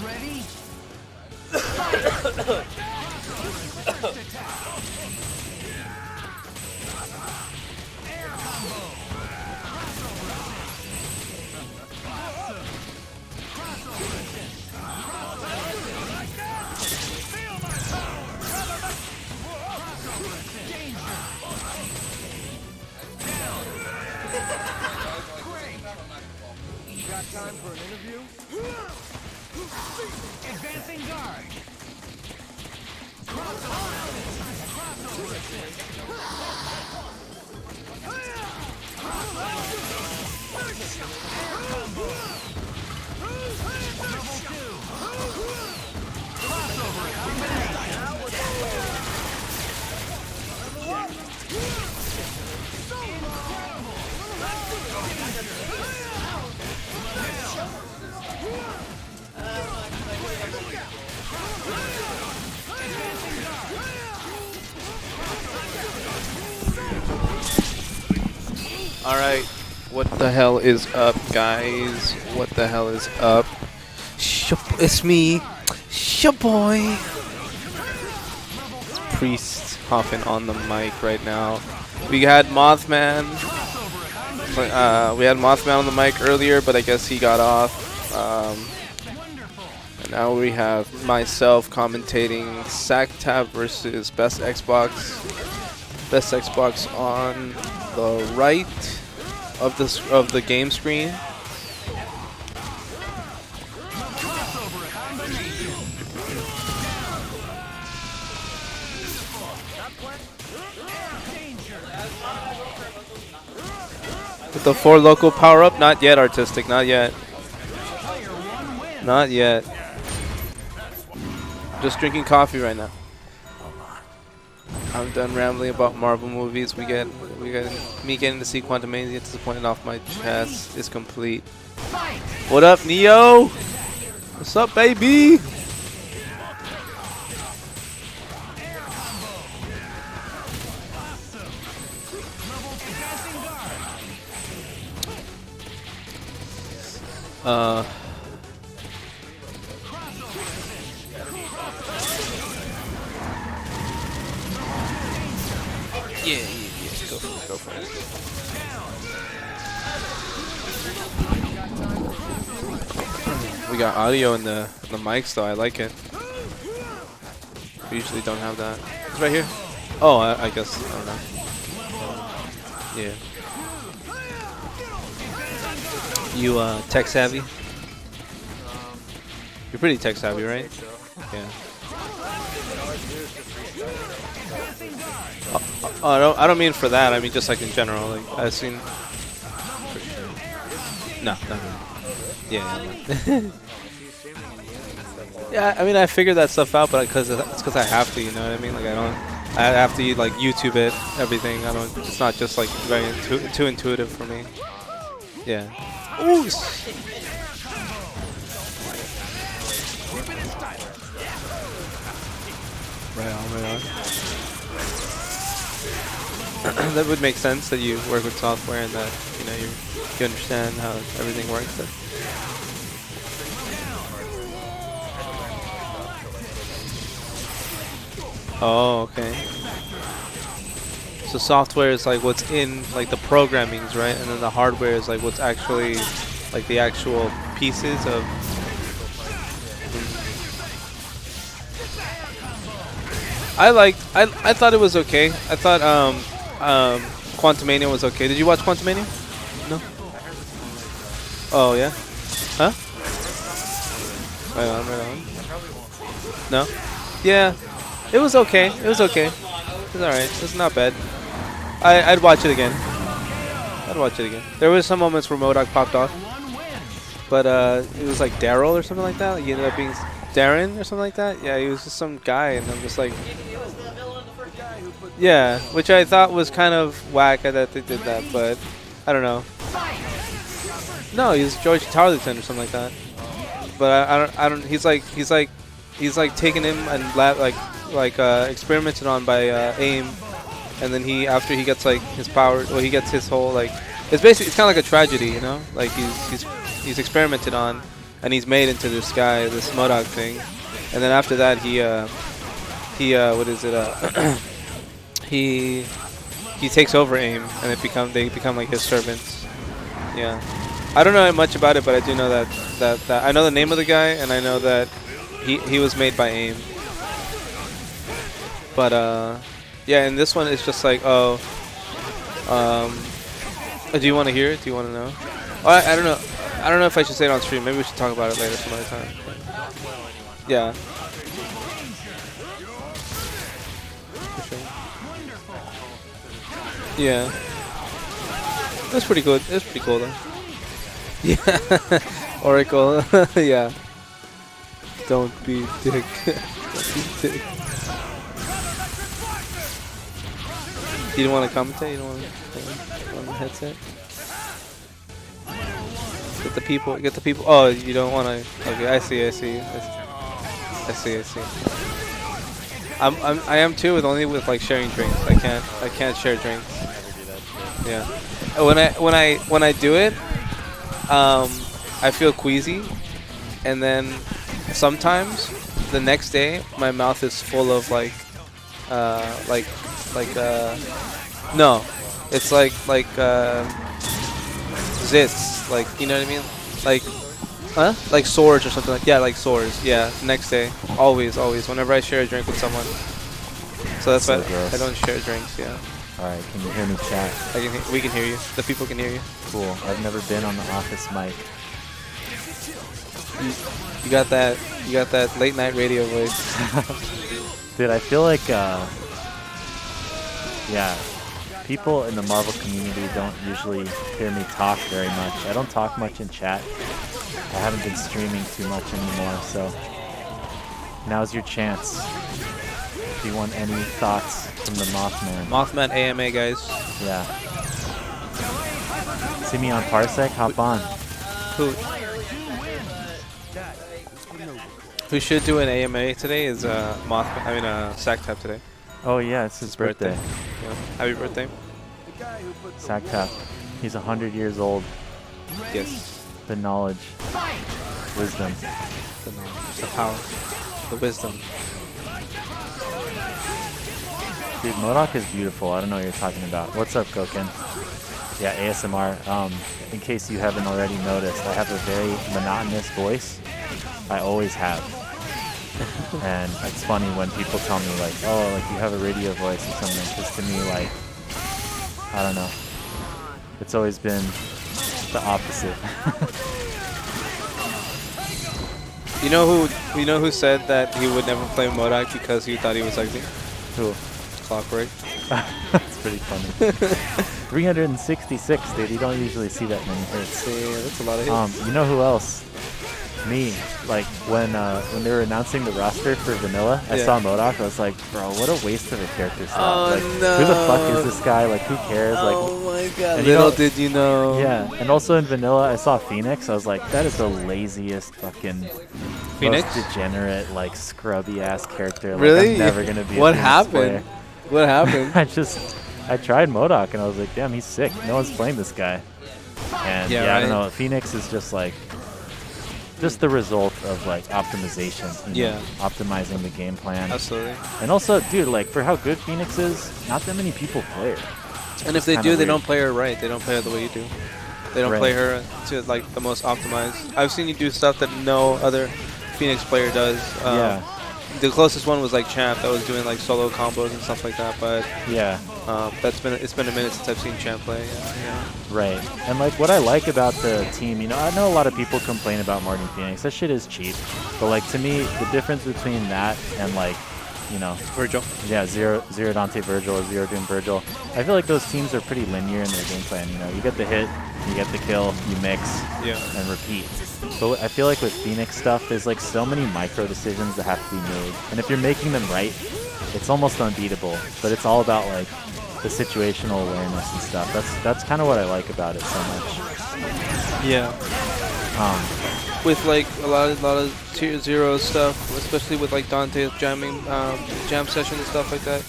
Ready? Air combo. Crossover assist. Feel my power. Crossover assist. Danger. Down. Great. Got time for an interview? Advancing guard. Crossover assist. Crossover assist. Air combo. Level 2. Crossover combination. All right, what the hell is up, guys? What the hell is up? It's me, boy. Priest hopping on the mic right now. We had Mothman. We had Mothman on the mic earlier, but I guess he got off. And now we have myself commentating Sacktap versus BestXbox on the right of the game screen. With the 4 local power up, not yet artistic, not yet. Not yet. Just drinking coffee right now. I'm done rambling about Marvel movies. We get me getting to see Quantumania disappointed off my chest is complete. What up, Neo? What's up, baby? Yeah. Go for it. We got audio in the mics though. I like it. We usually don't have that. It's right here. Oh, I guess I don't know. Yeah. You tech savvy? You're pretty tech savvy, right? Yeah. Oh, I don't mean for that. I mean just like in general. Like I've seen. No. Yeah. Yeah. I mean I figured that stuff out, but it's because I have to. You know what I mean? Like I have to like YouTube it, everything. I don't. It's not just like very too intuitive for me. Yeah. Ooh. Right on. That would make sense that you work with software and that you understand how everything works. Oh, okay. So software is like what's in like the programmings, right? And then the hardware is like what's actually like the actual pieces of. I thought it was okay. I thought Quantumania was okay. Did you watch Quantumania? No. Oh yeah. Huh? Right on. No. Yeah. It was okay. It was alright. It was not bad. I'd watch it again. There was some moments where MODOK popped off, but it was like Daryl or something like that. Like, he ended up being Darren or something like that. Yeah, he was just some guy, and I'm just like, yeah, which I thought was kind of whack that they did that, but I don't know. No, he's George Tarleton or something like that. But I don't. He's like taking him and experimented on by AIM, and then after he gets like his power, well, he gets his whole like it's kind of like a tragedy, you know, like he's he's experimented on, and he's made into this guy, this MODOK thing. And then after that, he what is it? He takes over AIM, and they become like his servants. Yeah, I don't know much about it, but I do know that I know the name of the guy, and I know that he was made by AIM. But yeah, and this one is just like, oh, do you want to hear it? Do you want to know? Oh, I don't know. I don't know if I should say it on stream. Maybe we should talk about it later some other time. Yeah. For sure. Yeah. That's pretty good. It's pretty cool though. Yeah. Oracle. Yeah. Don't be dick. Don't be dick. You don't want to commentate? You don't want to on the headset? Get the people. Get the people. Oh, you don't want to. Okay, I see. I am too, with only with like sharing drinks. I can't share drinks. Yeah. When I do it, I feel queasy, and then sometimes the next day my mouth is full of no, it's like zits, like, you know what I mean, like sores or something, like, yeah, like sores. Yeah, next day, always whenever I share a drink with someone. So that's why I don't share drinks. Yeah. All right, can you hear me, chat? We can hear you. The people can hear you. Cool. I've never been on the office mic. You got that late night radio voice. Dude, I feel like yeah, people in the Marvel community don't usually hear me talk very much. I don't talk much in chat. I haven't been streaming too much anymore, so now's your chance. If you want any thoughts from the Mothman. Mothman AMA, guys. Yeah. See me on Parsec? Hop on. Who should do an AMA today is Sacktap today. Oh yeah, it's his birthday. Yeah. Happy birthday. Sacktap. He's 100 years old. Yes. The knowledge. Wisdom. The power. The wisdom. Dude, MODOK is beautiful. I don't know what you're talking about. What's up, Goken? Yeah, ASMR. In case you haven't already noticed, I have a very monotonous voice. I always have. And it's funny when people tell me, like, oh, like, you have a radio voice or something. Because to me, like, I don't know. It's always been the opposite. You know who said that he would never play MODOK because he thought he was ugly? Who? Clockwork. That's pretty funny. 366, dude. You don't usually see that many hits. Yeah, that's a lot of hits. You know who else? Me. Like, when they were announcing the roster for Vanilla, I saw MODOK. I was like, bro, what a waste of a character slot. Like, no. Who the fuck is this guy? Like, who cares? Oh my god. And Little did you know. Yeah. And also in Vanilla, I saw Phoenix. I was like, that is the laziest fucking most degenerate, like, scrubby ass character. Like, really? I'm never gonna be what a Phoenix happened? player. What happened? I tried MODOK and I was like, damn, he's sick. No one's playing this guy. And yeah, right? I don't know. Phoenix is just like, just the result of like optimization. You know, optimizing the game plan. Absolutely. And also, dude, like for how good Phoenix is, not that many people play her. And if they do, they don't play her right. They don't play her the way you do. They don't play her to like the most optimized. I've seen you do stuff that no other Phoenix player does. Yeah. The closest one was like Champ that was doing like solo combos and stuff like that. But yeah, it's been a minute since I've seen Champ play. Yeah. Right. And like what I like about the team, you know, I know a lot of people complain about Morgan Phoenix. That shit is cheap. But like to me, the difference between that and like, you know, Virgil. Yeah, Zero Dante Virgil or Zero Doom Virgil. I feel like those teams are pretty linear in their game plan. You know, you get the hit, you get the kill, you mix, and repeat. But I feel like with Phoenix stuff, there's like so many micro decisions that have to be made. And if you're making them right, it's almost unbeatable. But it's all about like the situational awareness and stuff. That's kind of what I like about it so much. Yeah. With like a lot of tier 0 stuff, especially with like Dante's jam session and stuff like that.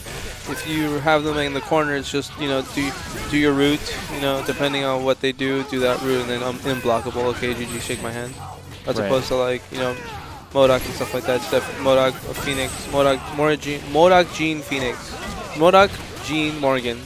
if you have them in the corners, just do your route. Depending on what they do that route, and then unblockable. Okay, GG, shake my hand. As Right. opposed to like Modok and stuff like that. It's definitely Modok, Phoenix, Modok, Gene, Phoenix, Modok, Gene, Morgan.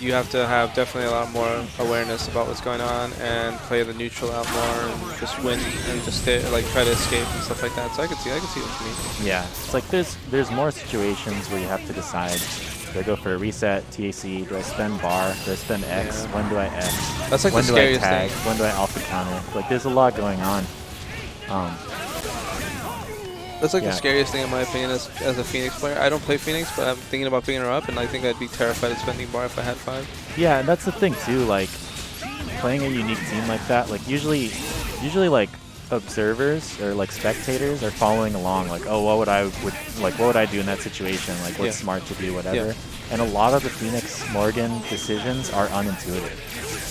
You have to have definitely a lot more awareness about what's going on and play the neutral out more and just win and just try to escape and stuff like that. So I can see what you mean. Yeah, it's like there's more situations where you have to decide. Do I go for a reset, TAC? Do I spend bar? Do I spend X? Yeah. When do I X? That's like when the do I scariest tag? thing. When do I alpha counter? Like there's a lot going on. That's like Yeah. the scariest thing in my opinion as a Phoenix player. I don't play Phoenix, but I'm thinking about picking her up, and I think I'd be terrified of spending bar if I had 5. Yeah, and that's the thing too. Like playing a unique team like that. Like usually like observers or like spectators are following along. Like, oh, what would I do in that situation? Like, what's smart to do, whatever. Yeah. And a lot of the Phoenix Morgan decisions are unintuitive.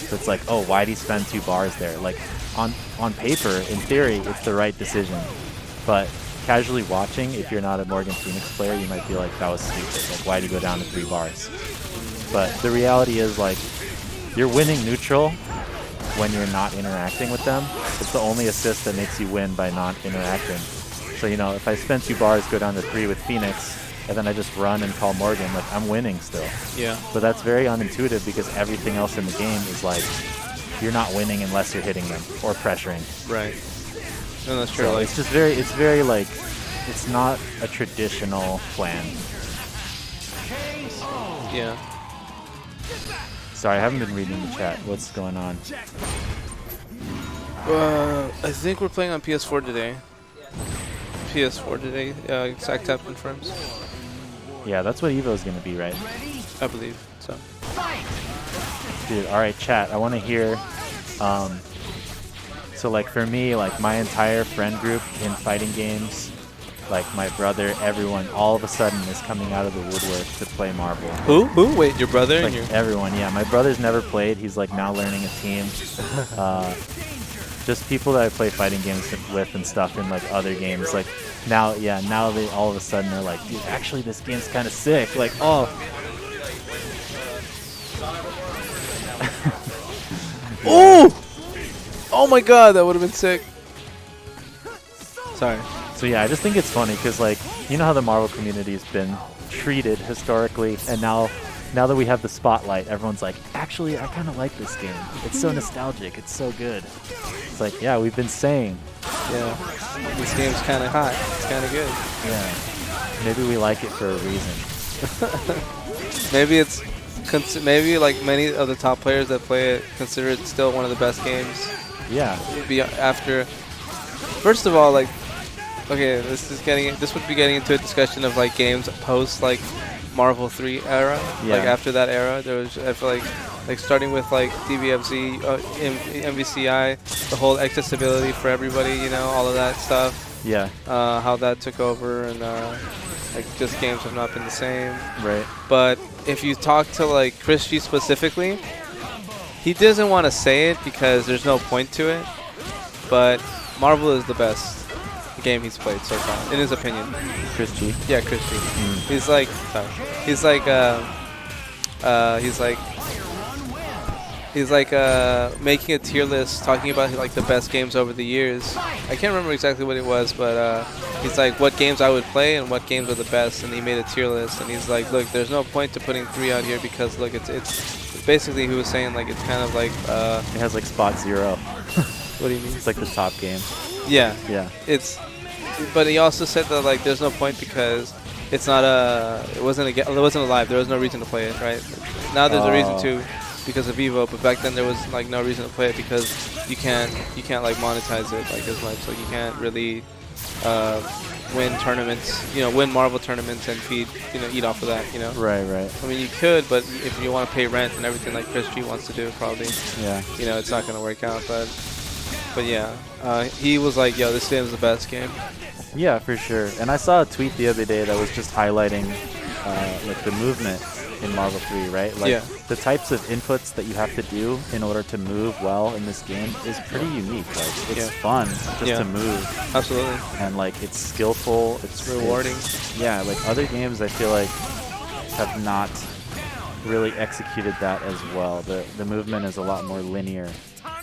So it's like, oh, why'd he spend 2 bars there? Like on paper, in theory, it's the right decision, but casually watching, if you're not a Morgan Phoenix player, you might be like, that was stupid. Like, why'd you go down to 3 bars? But the reality is, like, you're winning neutral when you're not interacting with them. It's the only assist that makes you win by not interacting. So, if I spend 2 bars, go down to 3 with Phoenix, and then I just run and call Morgan, like, I'm winning still. Yeah. But that's very unintuitive because everything else in the game is like, you're not winning unless you're hitting them or pressuring. Right. No, that's true. So Like, it's just very like, it's not a traditional plan. yeah. Sorry, I haven't been reading the chat. What's going on? I think we're playing on PS4 today. PS4 today. Sacktap confirms. Yeah, that's what Evo's gonna be, right? I believe so. Dude, all right, chat. I want to hear. So like for me, like my entire friend group in fighting games, like my brother, everyone, all of a sudden is coming out of the woodwork to play Marvel. Who? Wait, your brother Like and your... everyone, yeah. My brother's never played. He's like now learning a team. Just people that I play fighting games with and stuff in like other games. Like now they all of a sudden are like, dude, actually this game's kind of sick. Like, oh. Oh! Oh my god, that would have been sick. Sorry. So yeah, I just think it's funny because like, you know how the Marvel community has been treated historically, and now that we have the spotlight, everyone's like, actually, I kind of like this game. It's so nostalgic. It's so good. It's like, yeah, we've been saying. Yeah. This game's kind of hot. It's kind of good. Yeah. Maybe we like it for a reason. Maybe like many of the top players that play it consider it still one of the best games. Yeah. First of all, like, okay, this would be getting into a discussion of like games post like Marvel 3 era. Yeah. Like after that era, there was, I feel like starting with like DBFZ, MVCI, the whole accessibility for everybody, all of that stuff. Yeah. How that took over, and like just games have not been the same. Right. But if you talk to like Chris G specifically, he doesn't want to say it because there's no point to it. But Marvel is the best game he's played so far, in his opinion. Chris G. Yeah, Chris G. He's like making a tier list, talking about like the best games over the years. I can't remember exactly what it was, but he's like what games I would play and what games are the best, and he made a tier list. And he's like, look, there's no point to putting 3 out here because look, it's basically, he was saying like it's kind of like it has like spot 0. What do you mean? It's like the top game. Yeah. Yeah. But he also said that like there's no point because it's not it wasn't alive. There was no reason to play it, right? Now there's a reason to, because of Evo, but back then there was like no reason to play it because you can't like monetize it like as much. Like you can't really win tournaments, win Marvel tournaments and eat off of that, Right. I mean, you could, but if you want to pay rent and everything like Chris G wants to do, probably, Yeah. it's not going to work out. But yeah, he was like, yo, this game is the best game. Yeah, for sure. And I saw a tweet the other day that was just highlighting like the movement. in Marvel 3, right? Like Yeah. the types of inputs that you have to do in order to move well in this game is pretty unique. Like it's fun just to move, Absolutely. and like it's skillful. It's rewarding. Yeah, like other games I feel like have not really executed that as well. The movement is a lot more linear.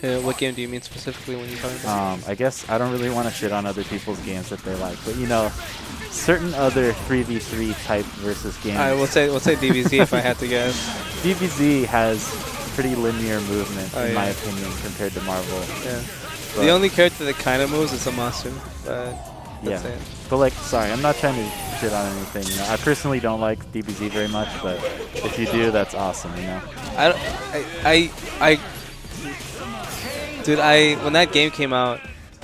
What game do you mean specifically when you're talking about? I guess I don't really want to shit on other people's games that they like, but you know, certain other 3v3 type versus games. I will say DBZ if I had to guess. DBZ has pretty linear movement in my yeah. opinion compared to Marvel. Yeah. But The only character that kind of moves is Amasu, but that's it. But like, sorry, I'm not trying to shit on anything. You know, I personally don't like DBZ very much, but if you do, that's awesome. You know. Dude, when that game came out,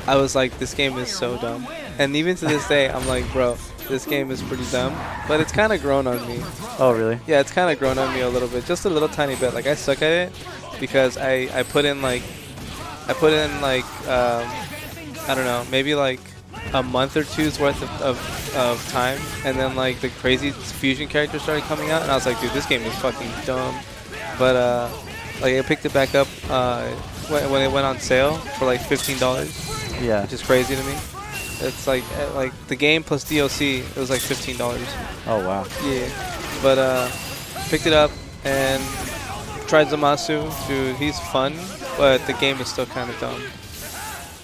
I was like, this game is so dumb. And even to this day, I'm like, bro, this game is pretty dumb. But it's kind of grown on me. Oh, really? Yeah, it's kind of grown on me a little bit, just a little tiny bit. Like I suck at it because I put in like I don't know, maybe like a month or two's worth of time, and then like the crazy fusion characters started coming out, and I was like, dude, this game is fucking dumb. But like I picked it back up when it went on sale for like $15. Yeah. Which is crazy to me. It's like the game plus DLC, it was like $15. Oh wow. Yeah. But picked it up and tried Zamasu. Dude, he's fun, but the game is still kind of dumb.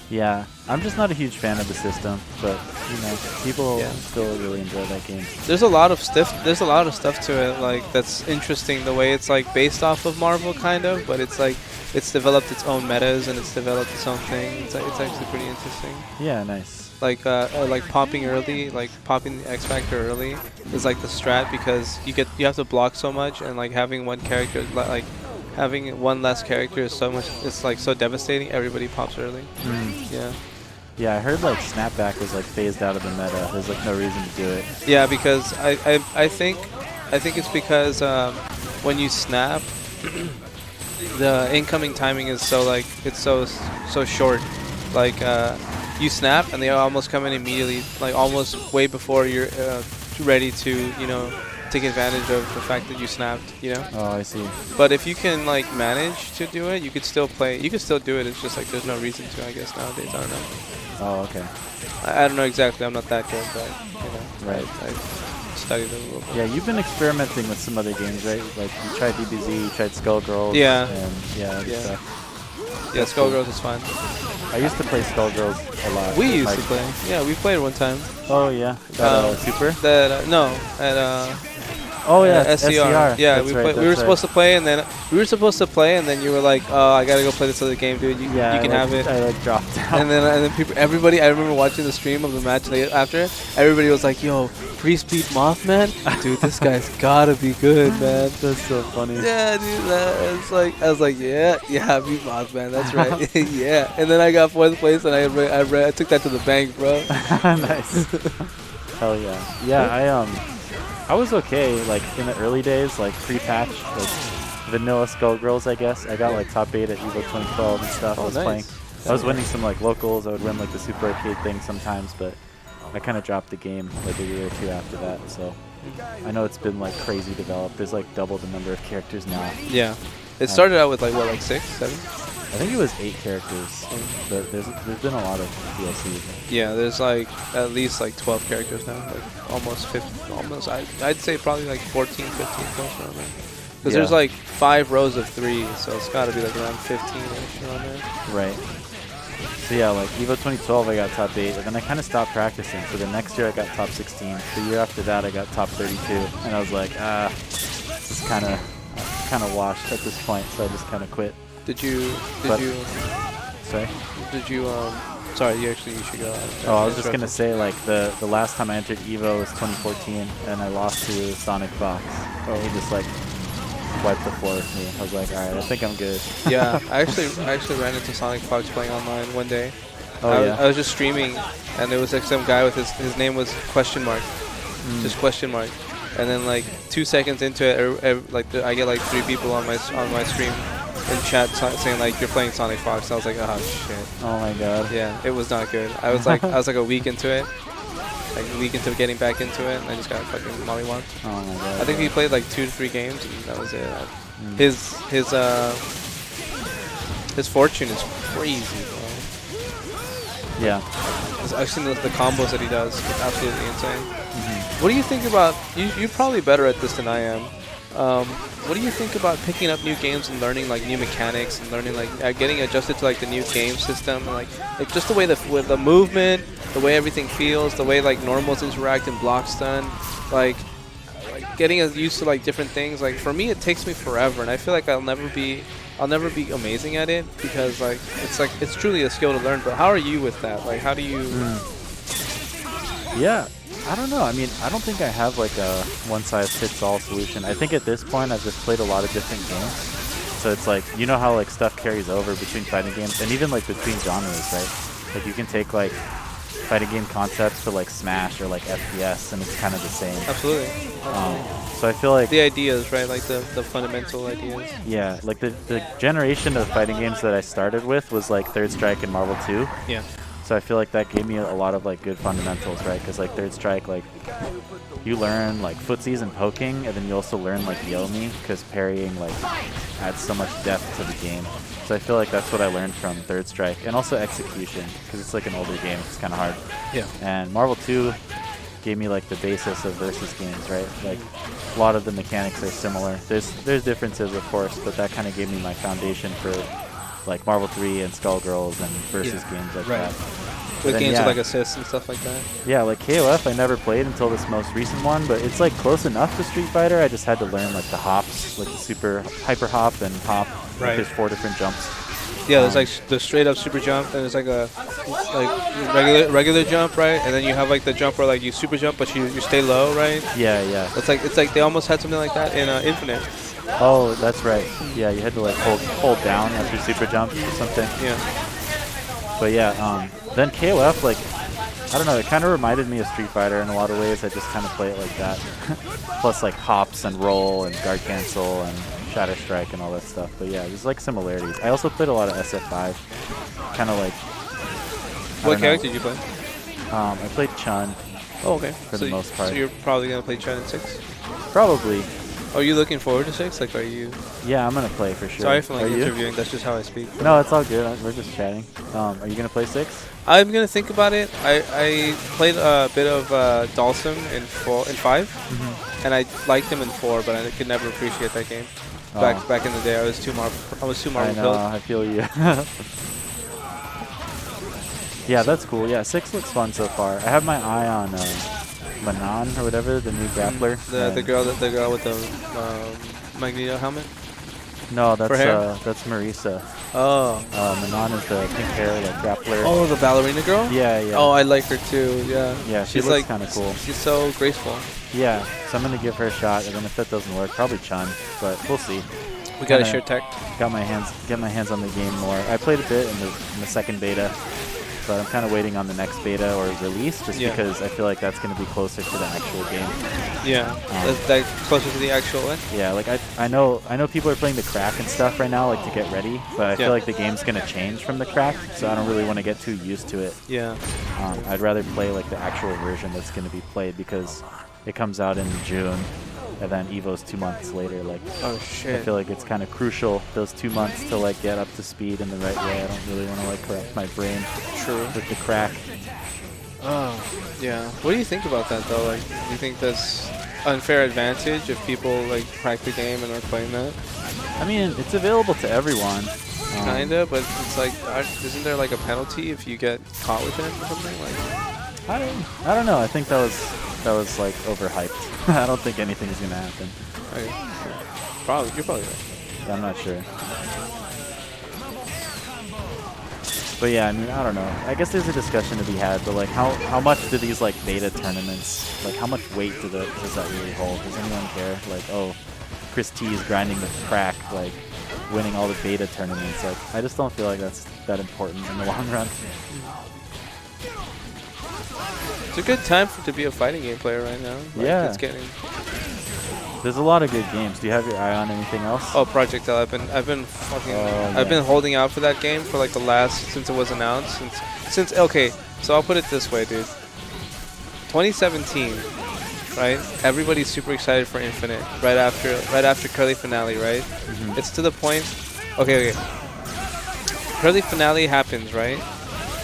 Yeah, I'm just not a huge fan of the system, but you know, people still really enjoy that game. There's a lot of stuff. There's a lot of stuff to it, like that's interesting. The way it's like based off of Marvel, kind of, but it's like it's developed its own metas and it's developed its own thing. It's actually pretty interesting. Yeah, nice. Like popping early, like popping the X Factor early is like the strat because you have to block so much, and like having one character like. Having one less character is so much. It's like so devastating. Everybody pops early. Yeah. Yeah, I heard like snapback was like phased out of the meta. There's like no reason to do it. Yeah, because I think it's because when you snap, the incoming timing is so like it's so short. Like you snap and they almost come in immediately, like almost way before you're ready to take advantage of the fact that you snapped, Oh, I see. But if you can like manage to do it, you could still play. You could still do it. It's just like there's no reason to, I guess, nowadays. I don't know. Oh, okay. I don't know exactly. I'm not that good, but Right. I studied it a little bit. Yeah, you've been experimenting with some other games, right? Like you tried DBZ, you tried Skullgirls. Yeah. And Yeah. stuff. Yeah, Skullgirls is fun. I used to play Skullgirls a lot. We used to play. Yeah, we played one time. Oh yeah. That Super. That no, at Oh yeah, SCR. Yeah, That's right, we were supposed to play, and then you were like, "Oh, I gotta go play this other game, dude. You can have it." I like dropped out. And then everybody. I remember watching the stream of the match after. Everybody was like, "Yo, Priest beat Mothman, dude. This guy's gotta be good, man." That's so funny. Yeah, dude. I was like, yeah, I beat Mothman. That's right. Yeah. And then I got 4th place, and I took that to the bank, bro. Nice. Hell yeah. Yeah, I was okay, like, in the early days, like, pre-patch, like, vanilla Skullgirls, I guess. I got, like, top 8 at EVO 2012 and stuff. I was playing. I was winning some, like, locals. I would win, like, the Super Arcade thing sometimes, but I kind of dropped the game, like, a year or two after that, so. I know it's been, like, crazy developed. There's, like, double the number of characters now. Yeah. It started out with, like, what, like 6, 7? I think it was 8 characters, but there's been a lot of DLC. Yeah, there's like at least like 12 characters now, like almost 50, almost I'd say probably like 14, 15 close around there. Because there's like 5 rows of 3, so it's got to be like around 15-ish around there. Right. So yeah, like EVO 2012 I got top 8, and then I kind of stopped practicing. So the next year I got top 16. The year after that I got top 32, and I was like, this is kind of washed at this point, so I just kind of quit. Sorry, you should go. Oh, I was just gonna say, like, the last time I entered EVO was 2014, and I lost to Sonic Fox. Oh, he just like wiped the floor with me. I was like, all right, I think I'm good. Yeah, I actually ran into Sonic Fox playing online one day. Oh, I was just streaming, and there was like some guy with his name was question mark, just question mark, and then like 2 seconds into it, I get like 3 people on my stream in chat saying like you're playing Sonic Fox. I was like, oh shit. Oh my god. Yeah, it was not good. I was like a week into it, like a week into getting back into it, and I just got fucking mollywopped. Oh my god. I think he played like 2 to 3 games, and that was it. His fortune is crazy, bro. Yeah. I've seen the combos that he does. It's absolutely insane. What do you think about? You're probably better at this than I am. What do you think about picking up new games and learning like new mechanics and learning like getting adjusted to like the new game system and like just the way with the movement, the way everything feels, the way like normals interact and blocks done, like getting used to like different things. Like for me, it takes me forever, and I feel like I'll never be amazing at it because it's truly a skill to learn. But how are you with that? Like how do you? Yeah. I don't know. I mean, I don't think I have like a one-size-fits-all solution. I think at this point I've just played a lot of different games. So it's like, you know how like stuff carries over between fighting games and even like between genres, right? Like you can take like fighting game concepts to like Smash or like FPS and it's kind of the same. Absolutely. So I feel like the ideas, right? Like the fundamental ideas. Yeah, like the generation of fighting games that I started with was like Third Strike and Marvel 2. Yeah. So I feel like that gave me a lot of like good fundamentals, right? Because like Third Strike, like you learn like footsies and poking, and then you also learn like Yomi, because parrying like adds so much depth to the game. So I feel like that's what I learned from Third Strike, and also execution, because it's like an older game, it's kind of hard. Yeah. And Marvel 2 gave me like the basis of versus games, right? Like a lot of the mechanics are similar. There's differences, of course, but that kind of gave me my foundation for like Marvel 3 and Skullgirls and versus games like that. With games with like assists and stuff like that. Yeah, like KOF I never played until this most recent one, but it's like close enough to Street Fighter. I just had to learn like the hops, like the super hyper hop and hop. Right. Like, there's 4 different jumps. Yeah, there's like the straight up super jump, and there's like a regular jump, right? And then you have like the jump where like you super jump, but you stay low, right? Yeah, yeah. It's like they almost had something like that in Infinite. Oh, that's right. Yeah, you had to like hold down after super jump or something. Yeah. But yeah, then KOF, like, I don't know, it kind of reminded me of Street Fighter in a lot of ways. I just kind of play it like that. Plus like hops and roll and guard cancel and shatter strike and all that stuff. But yeah, there's like similarities. I also played a lot of SF5. Kind of like... What character did you play? I played Chun. Oh, okay. For the most part. So you're probably going to play Chun in 6? Probably. Are you looking forward to 6? Like, are you... Yeah, I'm going to play for sure. Sorry for like interviewing. That's just how I speak. No, it's all good. We're just chatting. Are you going to play 6? I'm going to think about it. I played a bit of Dalsum in 5, and I liked him in 4, but I could never appreciate that game. Back in the day, I was too Marvel I know, built. I feel you. Yeah, that's cool. Yeah, 6 looks fun so far. I have my eye on Manon or whatever, the new grappler. The girl with the Magneto helmet. No, that's Marisa. Oh. Manon is the pink hair like grappler. Oh, the ballerina girl. Yeah, yeah. Oh, I like her too. Yeah. Yeah, she she's looks like kind of cool. She's so graceful. Yeah, so I'm gonna give her a shot, and then if that doesn't work, probably Chun, but we'll see. We gotta share tech. Get my hands on the game more. I played a bit in the second beta, but I'm kind of waiting on the next beta or release, just because I feel like that's going to be closer to the actual game. Yeah, that's closer to the actual one. Yeah, like I know people are playing the crack and stuff right now, like to get ready, but I feel like the game's going to change from the crack, so I don't really want to get too used to it. Yeah. I'd rather play like the actual version that's going to be played, because it comes out in June. And then Evo's 2 months later. Like, oh shit! I feel like it's kind of crucial those 2 months to like get up to speed in the right way. I don't really want to like corrupt my brain. True. With the crack. Oh, yeah. What do you think about that though? Like, do you think that's unfair advantage if people like crack the game and are playing that? I mean, it's available to everyone. Kinda, but it's like, isn't there like a penalty if you get caught with it or something? Like, I don't know. I think that was like overhyped. I don't think anything is gonna happen. Okay. Yeah. You're probably right. I'm not sure. But yeah, I mean, I don't know. I guess there's a discussion to be had, but like, how much do these like beta tournaments, like, how much weight does that really hold? Does anyone care? Like, oh, Chris T is grinding the crack, like, winning all the beta tournaments. Like, I just don't feel like that's that important in the long run. It's a good time to be a fighting game player right now. Like, yeah. It's getting... There's a lot of good games. Do you have your eye on anything else? Oh, Project L. I've been holding out for that game for like since it was announced. Since okay, so I'll put it this way, dude. 2017, right? Everybody's super excited for Infinite right after Curly Finale, right? It's to the point. Okay. Curly Finale happens, right?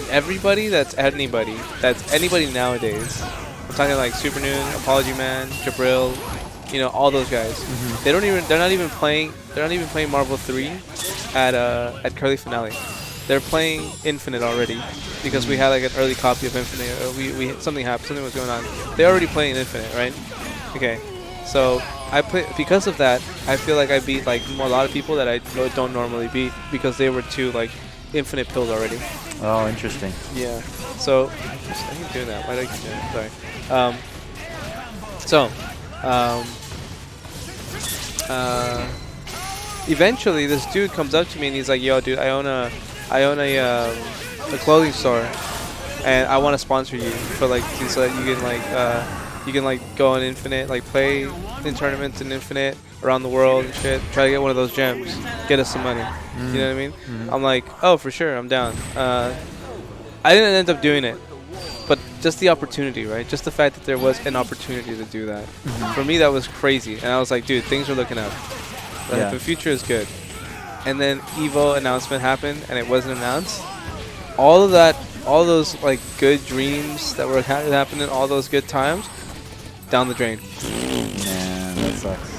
Everybody that's anybody nowadays. I'm talking like Super Noon, Apology Man, Jabril, you know, all those guys. They're not even playing Marvel 3 at Curly Finale. They're playing Infinite already because we had like an early copy of Infinite. Something happened, something was going on. They're already playing Infinite, right? Okay. So because of that, I feel like I beat like a lot of people that I don't normally beat because they were too like Infinite pilled already. Oh, interesting. Yeah. So I keep doing that. Why do I keep doing that? Sorry. Eventually, this dude comes up to me and he's like, "Yo, dude, I own a clothing store, and I want to sponsor you for like so that you can like go on Infinite, like play in tournaments in Infinite around the world and shit. Try to get one of those gems, get us some money. You know what I mean?" I'm like, "Oh, for sure, I'm down." I didn't end up doing it, but just the opportunity, right? Just the fact that there was an opportunity to do that. For me, that was crazy, and I was like, "Dude, things are looking up. Like, the future is good." And then Evo announcement happened, and it wasn't announced. All of that, all those like good dreams that were happening, all those good times, down the drain. Man, that sucks.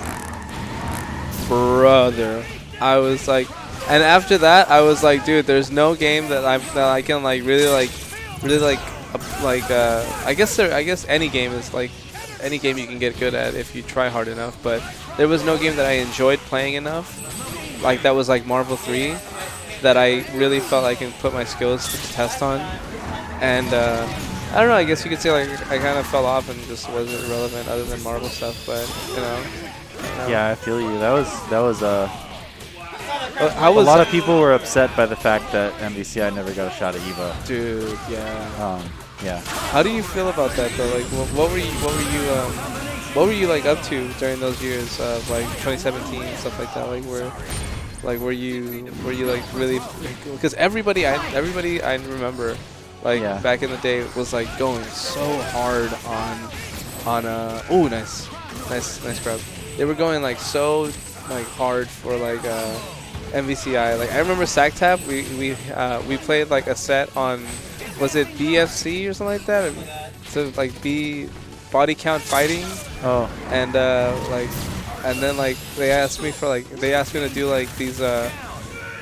Brother, I was like, and after that, I was like, dude, there's no game that I can like really I guess any game is like any game you can get good at if you try hard enough, but there was no game that I enjoyed playing enough, like that was like Marvel 3, that I really felt I can put my skills to the test on. And I don't know, I guess you could say like I kind of fell off and just wasn't relevant other than Marvel stuff, but you know. Yeah, I feel you. That was How was a lot of people were upset by the fact that MVCI never got a shot at Evo. Dude, yeah. Yeah. How do you feel about that though? Like, what were you like up to during those years of like 2017 and stuff like that? Like, were you like really? Because everybody I remember, like back in the day, was like going so hard on oh nice grab. They were going like so like hard for like MVCI. Like I remember Sacktap. We played like a set on, was it BFC or something like that? So like body count fighting. Oh. And and then like they asked me to do like these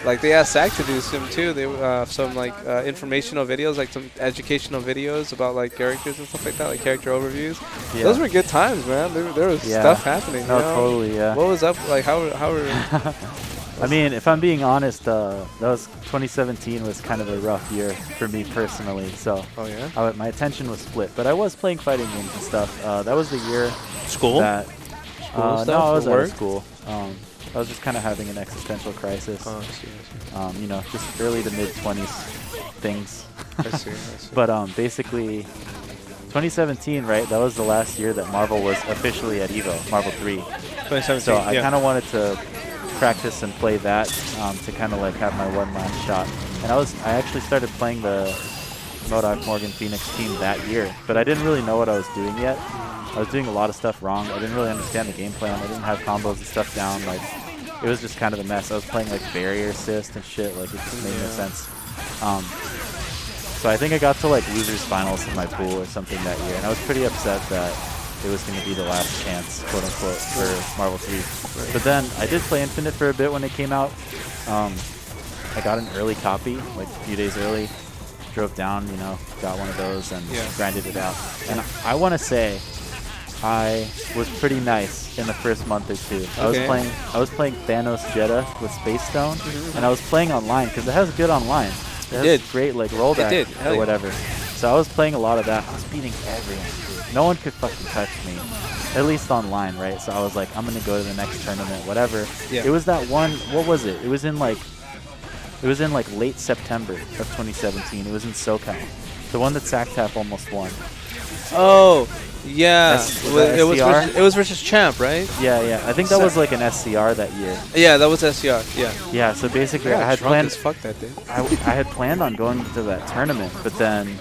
like they asked Sack to do some too. They some like informational videos, like some educational videos about like characters and stuff like that, like character overviews. Yeah. Those were good times, man. There was stuff happening. No, totally, yeah. What was up? Like how were I mean, if I'm being honest, that was 2017 was kind of a rough year for me personally. So my attention was split, but I was playing fighting games and stuff. That was the year school. No, I was out of school. I was just kind of having an existential crisis. Oh, I see. You know, just early to mid 20s things. I see. But basically, 2017, right? That was the last year that Marvel was officially at Evo, Marvel 3. 2017. So I kind of wanted to practice and play that to kind of like have my one last shot. And I actually started playing the MODOK Morgan Phoenix team that year, but I didn't really know what I was doing yet. I was doing a lot of stuff wrong. I didn't really understand the game plan. I didn't have combos and stuff down. Like, it was just kind of a mess. I was playing like barrier assist and shit. Like, it just made no sense. So I think I got to like losers finals in my pool or something that year, and I was pretty upset that it was going to be the last chance, quote unquote, for Marvel 3. Right. But then I did play Infinite for a bit when it came out. I got an early copy, like a few days early. Drove down, you know, got one of those and grinded it out. And I want to say I was pretty nice in the first month or two. I was playing Thanos Jeddah with Space Stone, and I was playing online because it has good online. It has great like rollback or whatever. So I was playing a lot of that. I was beating everyone. No one could fucking touch me, at least online, right? So I was like, I'm gonna go to the next tournament, whatever. Yeah. It was that one. What was it? It was in like late September of 2017. It was in SoCal, the one that Sacktap almost won. Oh, yeah. It was versus Champ, right? Yeah. I think that was like an SCR that year. Yeah, that was SCR. Yeah. Yeah. So basically, I had planned. As fuck that day. I had planned on going to that tournament, but then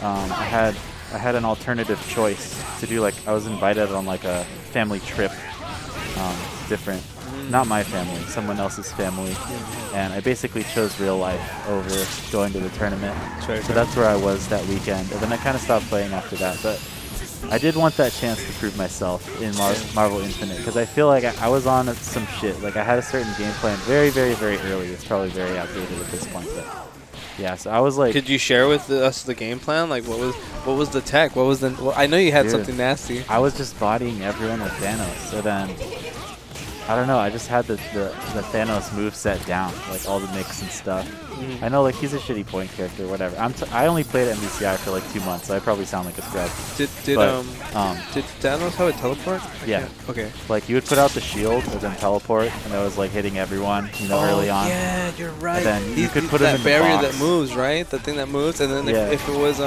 I had I had an alternative choice to do. Like I was invited on like a family trip, different, not my family, someone else's family, and I basically chose real life over going to the tournament. Sure, So that's where I was that weekend, and then I kind of stopped playing after that. But I did want that chance to prove myself in Marvel Infinite, because I feel like I was on some shit. Like I had a certain game plan very, very, very early. It's probably very outdated at this point, but yeah. So I was like, Could you share with us the game plan? Like, what was the tech? What was the? Well, I know you had Dude, something nasty. I was just bodying everyone with Thanos. So then, I don't know. I just had the Thanos moveset down, like all the mix and stuff. I know, like he's a shitty point character, whatever. I only played MVCI for like 2 months, so I probably sound like a scrub. Did Thanos have a teleport? Yeah. Okay. Like you would put out the shield and then teleport, and that was like hitting everyone, you know, early on. Yeah, you're right. And then you could put him that in the barrier box. that moves, right? The thing that moves, and then Yeah. if it was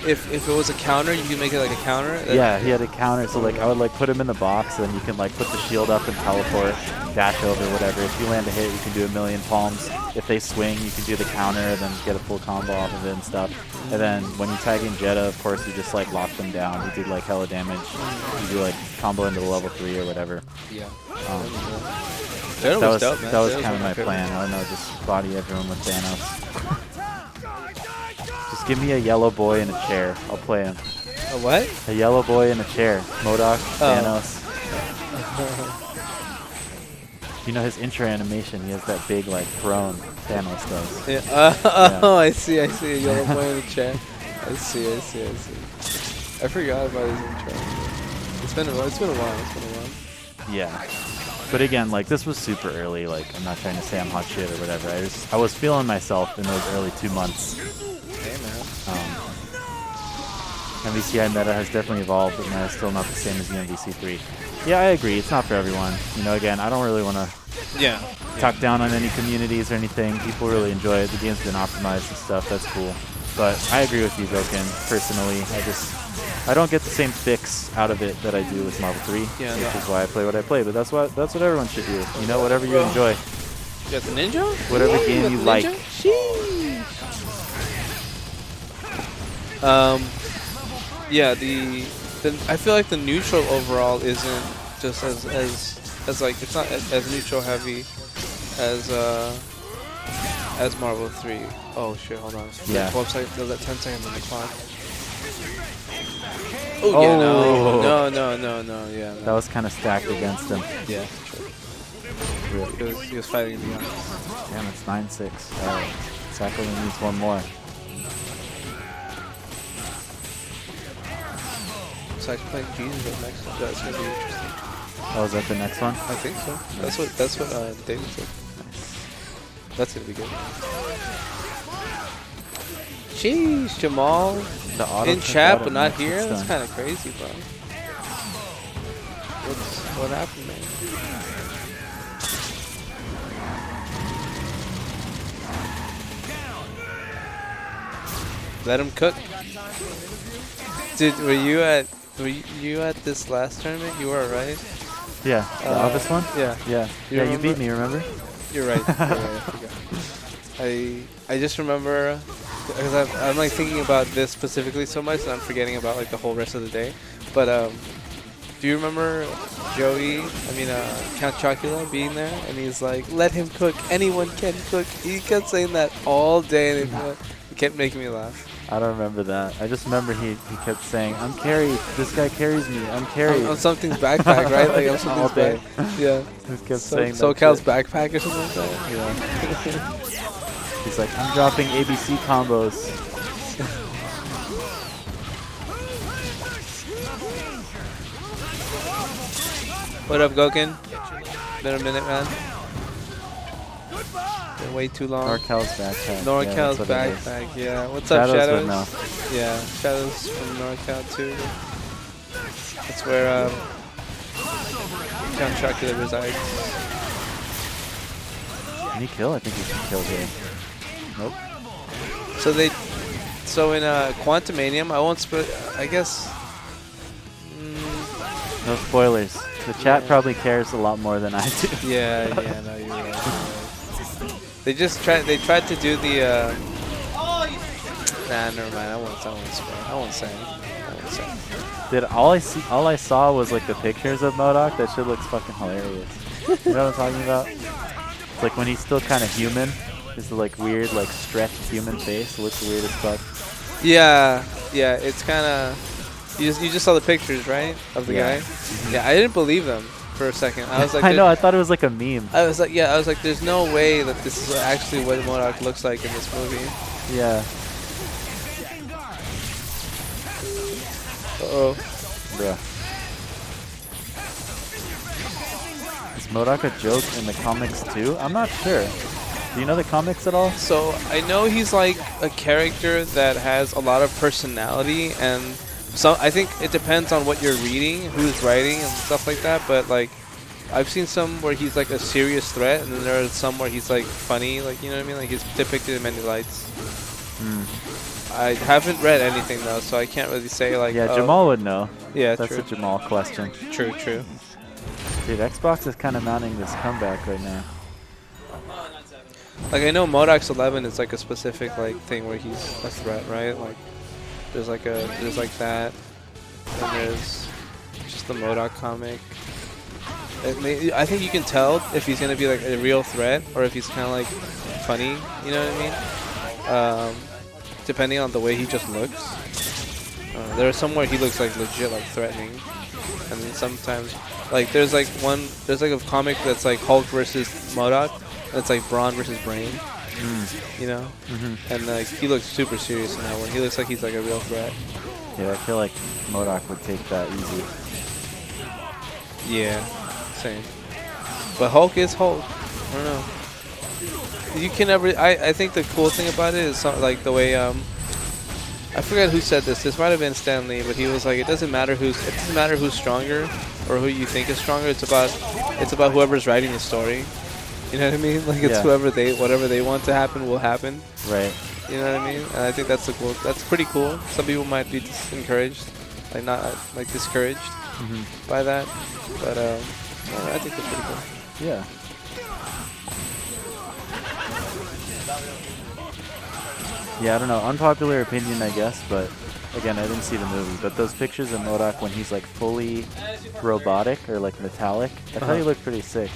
if it was a counter, you could make it like a counter. Yeah, he had a counter, so like I would like put him in the box, and then you can like put the shield up and teleport, dash over, whatever. If you land a hit, you can do a million palms. If they swing, you can do the counter and then get a full combo off of it and stuff. And then when you tag in Jetta, of course, you just like lock them down. You do like hella damage. You do like combo into the level 3 or whatever. Yeah. That was dope, man. that was That kind of my my favorite. plan. I don't know, just body everyone with Thanos. Just give me a yellow boy in a chair. I'll play him. A what? A yellow boy in a chair. MODOK, Thanos. You know his intro animation, he has that big like throne Thanos does. Yeah. Oh, I see. A yellow boy in the chat. I see. I forgot about his intro. It's been a while. Yeah. But again, like this was super early, like I'm not trying to say I'm hot shit or whatever. I was feeling myself in those early 2 months. Hey, man. MVCI meta has definitely evolved, but now it's still not the same as the MVC3. Yeah, I agree. It's not for everyone. You know, again, I don't really want to talk down on any communities or anything. People really enjoy it. The game's been optimized and stuff. That's cool. But I agree with you, Goken. Personally, I don't get the same fix out of it that I do with Marvel 3, which is why I play what I play. But that's what everyone should do. You know, whatever you enjoy. You got the ninja? Whatever game you like. Yeah, I feel like the neutral overall isn't just as like it's not as neutral heavy as Marvel 3. Oh shit, hold on. Yeah. 12 seconds, no, that 10 seconds on the clock. Oh yeah, no, yeah. That was kind of stacked against him. Yeah, sure. He was fighting the young. Damn, it's 9-6. Alright. Sack only needs one more. So I can play Jesus right next one. That's gonna be interesting. Oh, is that the next one? I think so. That's what David said. That's gonna be good. Jeez, Jamal The auto in took chat out but at not next here. it's That's done. kind of crazy, bro. What happened, man? Let him cook. Dude, were you at this last tournament? You were, right? Yeah, the office one? Yeah. Yeah. You You remember? beat me, remember? You're right. I forgot. I just remember because I'm like thinking about this specifically so much, and I'm forgetting about like the whole rest of the day. But do you remember Joey? Count Chocula being there, and he's like, "Let him cook. Anyone can cook." He kept saying that all day, and it kept making me laugh. I don't remember that. I just remember he kept saying, "I'm carried. This guy carries me. I'm carried." On something's backpack, right? Like on all something's day. back. Yeah. He kept saying that SoCal's shit. backpack or something like that. Yeah. He's like, "I'm dropping ABC combos." What up, Goken? Been a minute, man. Been way too long. NorCal's backpack. NorCal's yeah, that's backpack, yeah. What's up, Shadows Shadows? would know. Yeah, Shadows from NorCal too. That's where Count Chocula resides. Can he kill? I think he can kill here. Nope. So in Quantumanium, I won't I guess. No spoilers. The chat probably cares a lot more than I do. Yeah, no, you're right. They tried to do the. Nah, never mind. I won't say. Dude, all I saw was like the pictures of MODOK. That shit looks fucking hilarious. You know what I'm talking about? It's like when he's still kind of human. It's the like weird, like stretched human face. It looks weird as fuck. Yeah, yeah. It's kind of. You just saw the pictures, right, of the guy? Yeah, I didn't believe them for a second. I was like, I know. I thought it was like a meme. I was like, there's no way that this is actually what MODOK looks like in this movie. Yeah. Uh-oh. Bruh. Is MODOK a joke in the comics too? I'm not sure. Do you know the comics at all? So I know he's like a character that has a lot of personality, and so I think it depends on what you're reading, who's writing, and stuff like that. But like, I've seen some where he's like a serious threat, and then there are some where he's like funny, like, you know what I mean? Like, he's depicted in many lights. I haven't read anything though, so I can't really say like. Yeah, Jamal would know. Yeah, that's true. a Jamal question. True, true. Dude, Xbox is kind of mounting this comeback right now. Like, I know MODOK's 11 is like a specific like thing where he's a threat, right? Like, there's like that, and there's just the MODOK comic. I think you can tell if he's gonna be like a real threat or if he's kind of like funny. You know what I mean? Depending on the way he just looks. There are some where he looks like legit like threatening, and then sometimes like there's like a comic that's like Hulk versus MODOK. It's like Brawn versus Brain, you know? And like he looks super serious in that one. He looks like he's like a real threat. Yeah, I feel like MODOK would take that easy. Yeah, same. But Hulk is Hulk. I don't know. You can never. I think the cool thing about it is like the way I forget who said this. This might have been Stan Lee, but he was like, it doesn't matter who's stronger or who you think is stronger. It's about whoever's writing the story. You know what I mean? Like, it's whatever they want to happen will happen. Right. You know what I mean? And I think that's pretty cool. Some people might be encouraged, like not like discouraged by that, but I think that's pretty cool. Yeah. Yeah, I don't know. Unpopular opinion, I guess, but again, I didn't see the movie. But those pictures of MODOK when he's like fully robotic or like metallic, I thought he looked pretty sick.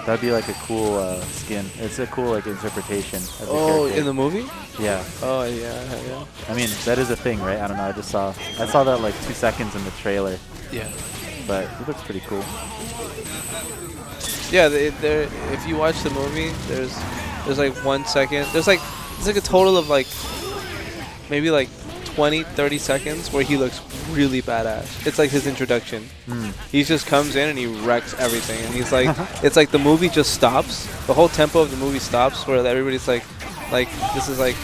That'd be like a cool skin. It's a cool like interpretation of the character. In the movie? Yeah. Oh yeah. I mean, that is a thing, right? I don't know. I saw that like 2 seconds in the trailer. Yeah. But he looks pretty cool. Yeah, if you watch the movie, there's like 1 second. There's like a total of like maybe like 20-30 seconds where he looks really badass. It's like his introduction. He just comes in and he wrecks everything, and he's like, it's like the movie just stops. The whole tempo of the movie stops, where everybody's like this is like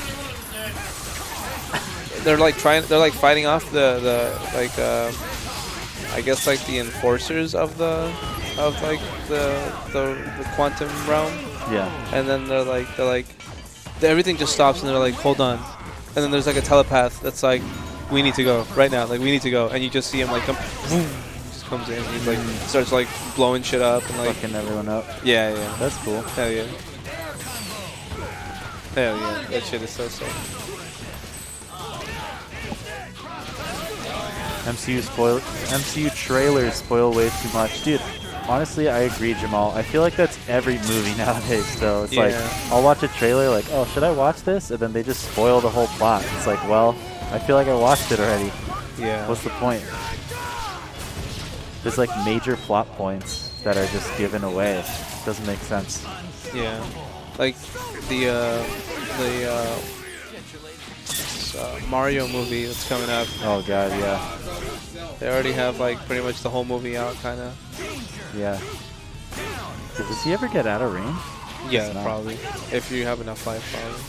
they're like fighting off the I guess like the enforcers of the quantum realm. Yeah. And then they're like everything just stops, and they're like, hold on. And then there's like a telepath that's like, we need to go right now. Like, we need to go. And you just see him like come, boom, just comes in. He's like starts like blowing shit up and like fucking everyone up. Yeah. That's cool. Hell yeah. Hell yeah. That shit is so sick. MCU trailers spoil way too much, dude. Honestly, I agree, Jamal. I feel like that's every movie nowadays, though. It's like, I'll watch a trailer like, oh, should I watch this? And then they just spoil the whole plot. It's like, well, I feel like I watched it already. Yeah. What's the point? There's like major plot points that are just given away. Doesn't make sense. Yeah. Like the Mario movie that's coming up. Oh, God, yeah. They already have like pretty much the whole movie out, kind of. Yeah. Does he ever get out of range? Yeah, probably. If you have enough life, probably.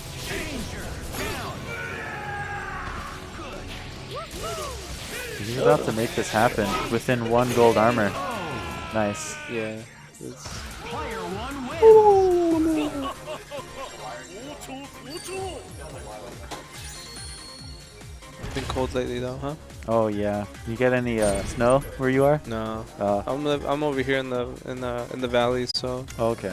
He's about to make this happen within 1 gold armor. Nice. Yeah. Player 1 wins. Been cold lately though, huh? Oh yeah. You get any snow where you are? No. Oh. I'm over here in the valleys, so Okay.